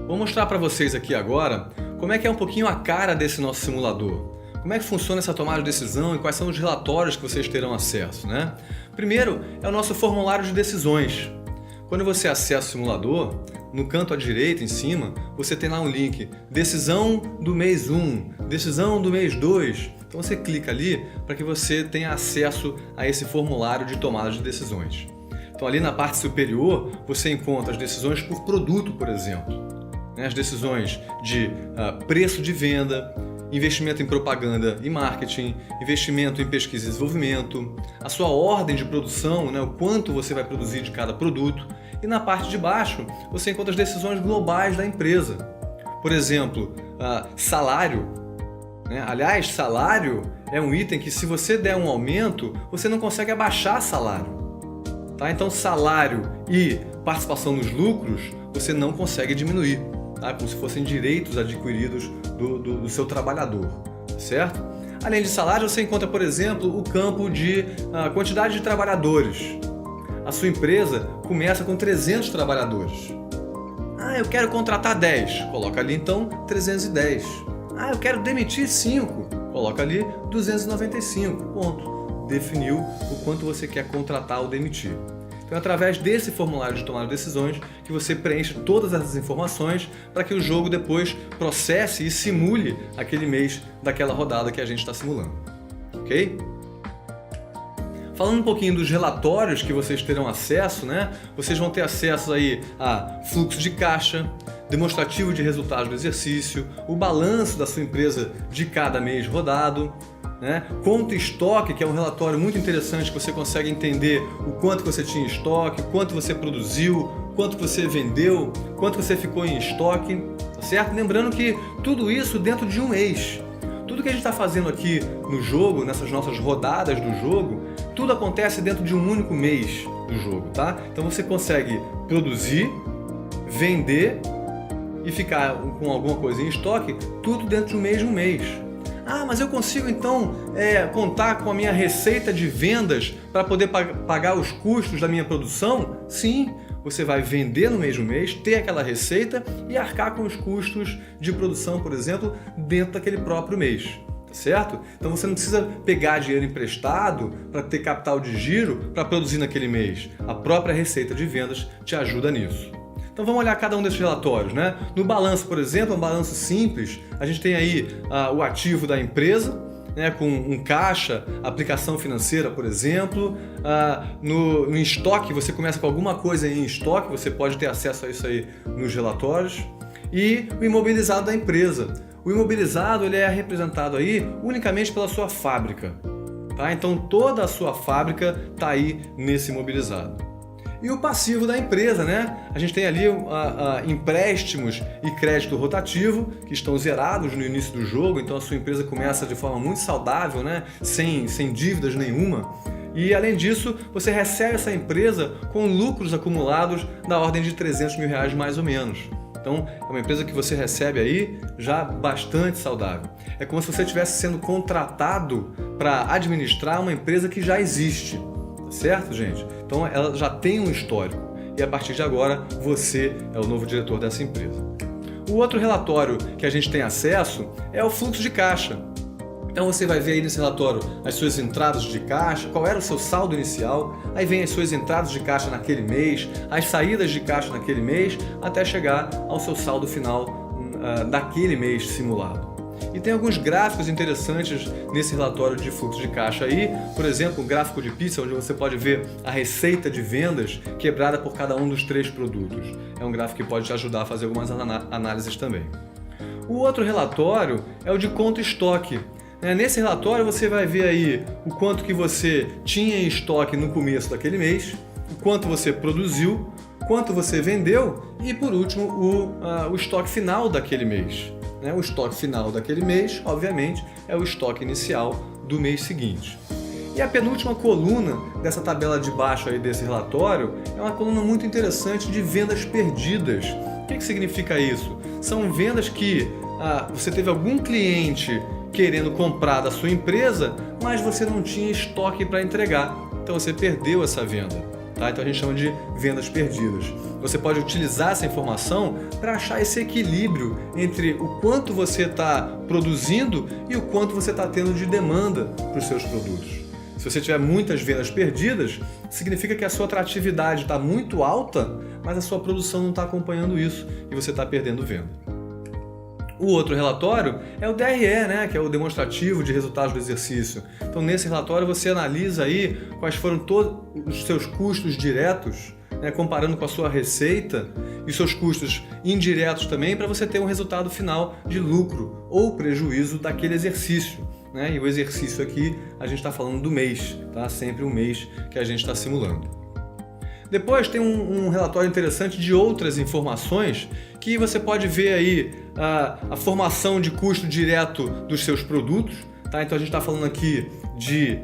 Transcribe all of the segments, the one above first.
Vou mostrar para vocês aqui agora como é que é um pouquinho a cara desse nosso simulador. Como é que funciona essa tomada de decisão e quais são os relatórios que vocês terão acesso, né? Primeiro é o nosso formulário de decisões. Quando você acessa o simulador, no canto à direita, em cima, você tem lá um link Decisão do mês 1, Decisão do mês 2. Então você clica ali para que você tenha acesso a esse formulário de tomada de decisões. Então ali na parte superior você encontra as decisões por produto, por exemplo. As decisões de preço de venda, investimento em propaganda e marketing, investimento em pesquisa e desenvolvimento, a sua ordem de produção, né, o quanto você vai produzir de cada produto. E na parte de baixo você encontra as decisões globais da empresa. Por exemplo, salário. Aliás, salário é um item que se você der um aumento, você não consegue abaixar salário. Tá? Então salário e participação nos lucros você não consegue diminuir. Tá? Como se fossem direitos adquiridos do seu trabalhador, certo? Além de salário, você encontra, por exemplo, o campo de quantidade de trabalhadores. A sua empresa começa com 300 trabalhadores. Eu quero contratar 10. Coloca ali, então, 310. Eu quero demitir 5. Coloca ali 295. Ponto. Definiu o quanto você quer contratar ou demitir. Então é através desse formulário de tomada de decisões que você preenche todas essas informações para que o jogo depois processe e simule aquele mês daquela rodada que a gente está simulando. Ok? Falando um pouquinho dos relatórios que vocês terão acesso, né? Vocês vão ter acesso aí a fluxo de caixa, demonstrativo de resultados do exercício, o balanço da sua empresa de cada mês rodado, né? Conta e estoque, que é um relatório muito interessante que você consegue entender o quanto você tinha em estoque, quanto você produziu, quanto você vendeu, quanto você ficou em estoque, tá certo? Lembrando que tudo isso dentro de um mês. Tudo que a gente está fazendo aqui no jogo, nessas nossas rodadas do jogo, tudo acontece dentro de um único mês do jogo, tá? Então você consegue produzir, vender e ficar com alguma coisa em estoque, tudo dentro de um mesmo mês. Mas eu consigo então contar com a minha receita de vendas para poder pagar os custos da minha produção? Sim, você vai vender no mesmo mês, ter aquela receita e arcar com os custos de produção, por exemplo, dentro daquele próprio mês. Tá certo? Então você não precisa pegar dinheiro emprestado para ter capital de giro para produzir naquele mês. A própria receita de vendas te ajuda nisso. Então vamos olhar cada um desses relatórios, né? No balanço, por exemplo, um balanço simples, a gente tem aí o ativo da empresa, né, com um caixa, aplicação financeira, por exemplo. No estoque, você começa com alguma coisa em estoque, você pode ter acesso a isso aí nos relatórios. E o imobilizado da empresa. O imobilizado ele é representado aí unicamente pela sua fábrica. Tá? Então toda a sua fábrica está aí nesse imobilizado. E o passivo da empresa, né? A gente tem ali empréstimos e crédito rotativo que estão zerados no início do jogo, então a sua empresa começa de forma muito saudável, né? Sem dívidas nenhuma. E além disso, você recebe essa empresa com lucros acumulados da ordem de R$300 mil mais ou menos. Então é uma empresa que você recebe aí já bastante saudável. É como se você estivesse sendo contratado para administrar uma empresa que já existe. Certo, gente? Então ela já tem um histórico e a partir de agora você é o novo diretor dessa empresa. O outro relatório que a gente tem acesso é o fluxo de caixa. Então você vai ver aí nesse relatório as suas entradas de caixa, qual era o seu saldo inicial, aí vem as suas entradas de caixa naquele mês, as saídas de caixa naquele mês, até chegar ao seu saldo final daquele mês simulado. E tem alguns gráficos interessantes nesse relatório de fluxo de caixa aí, por exemplo, um gráfico de pizza onde você pode ver a receita de vendas quebrada por cada um dos 3 produtos. É um gráfico que pode te ajudar a fazer algumas análises também. O outro relatório é o de conta e estoque. Nesse relatório você vai ver aí o quanto que você tinha em estoque no começo daquele mês, o quanto você produziu, quanto você vendeu e, por último, o estoque final daquele mês. O estoque final daquele mês, obviamente, é o estoque inicial do mês seguinte. E a penúltima coluna dessa tabela de baixo aí desse relatório é uma coluna muito interessante de vendas perdidas. O que significa isso? São vendas que você teve algum cliente querendo comprar da sua empresa, mas você não tinha estoque para entregar. Então você perdeu essa venda. tá? Então a gente chama de vendas perdidas. Você pode utilizar essa informação para achar esse equilíbrio entre o quanto você está produzindo e o quanto você está tendo de demanda para os seus produtos. Se você tiver muitas vendas perdidas, significa que a sua atratividade está muito alta, mas a sua produção não está acompanhando isso e você está perdendo venda. O outro relatório é o DRE, né, que é o demonstrativo de resultados do exercício. Então, nesse relatório você analisa aí quais foram todos os seus custos diretos, né, comparando com a sua receita e seus custos indiretos também, para você ter um resultado final de lucro ou prejuízo daquele exercício. Né? E o exercício aqui, a gente está falando do mês, tá? Sempre um mês que a gente está simulando. Depois tem um relatório interessante de outras informações que você pode ver aí a formação de custo direto dos seus produtos. Tá? Então a gente está falando aqui de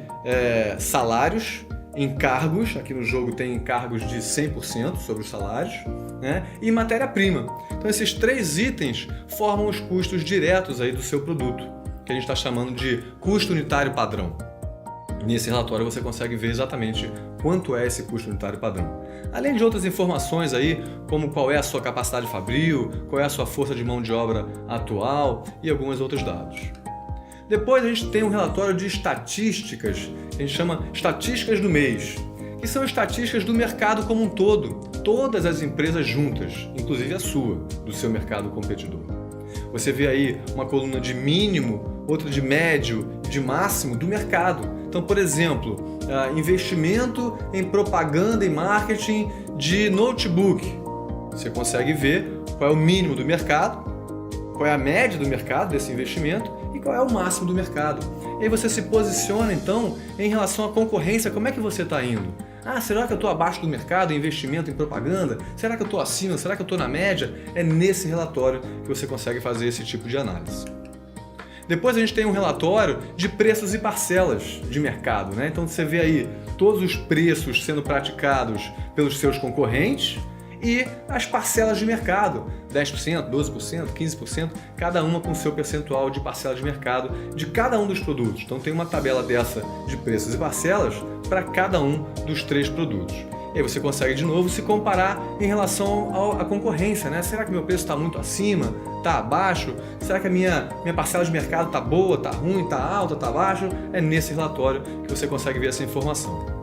salários, encargos, aqui no jogo tem encargos de 100% sobre os salários, né? E matéria-prima. Então esses 3 itens formam os custos diretos aí do seu produto, que a gente está chamando de custo unitário padrão. Nesse relatório você consegue ver exatamente quanto é esse custo unitário padrão. Além de outras informações aí, como qual é a sua capacidade fabril, qual é a sua força de mão de obra atual e alguns outros dados. Depois a gente tem um relatório de estatísticas, que a gente chama estatísticas do mês, que são estatísticas do mercado como um todo, todas as empresas juntas, inclusive a sua, do seu mercado competidor. Você vê aí uma coluna de mínimo, outra de médio e de máximo do mercado. Então, por exemplo, investimento em propaganda e marketing de notebook. Você consegue ver qual é o mínimo do mercado, qual é a média do mercado desse investimento e qual é o máximo do mercado. E aí você se posiciona, então, em relação à concorrência, como é que você está indo? Será que eu estou abaixo do mercado em investimento em propaganda? Será que eu estou acima? Será que eu estou na média? É nesse relatório que você consegue fazer esse tipo de análise. Depois a gente tem um relatório de preços e parcelas de mercado, né? Então você vê aí todos os preços sendo praticados pelos seus concorrentes e as parcelas de mercado, 10%, 12%, 15%, cada uma com o seu percentual de parcela de mercado de cada um dos produtos. Então tem uma tabela dessa de preços e parcelas para cada um dos 3 produtos. E aí você consegue de novo se comparar em relação à concorrência, né? Será que meu preço está muito acima? Está abaixo? Será que a minha parcela de mercado está boa? Está ruim? Está alta? Está baixa? É nesse relatório que você consegue ver essa informação.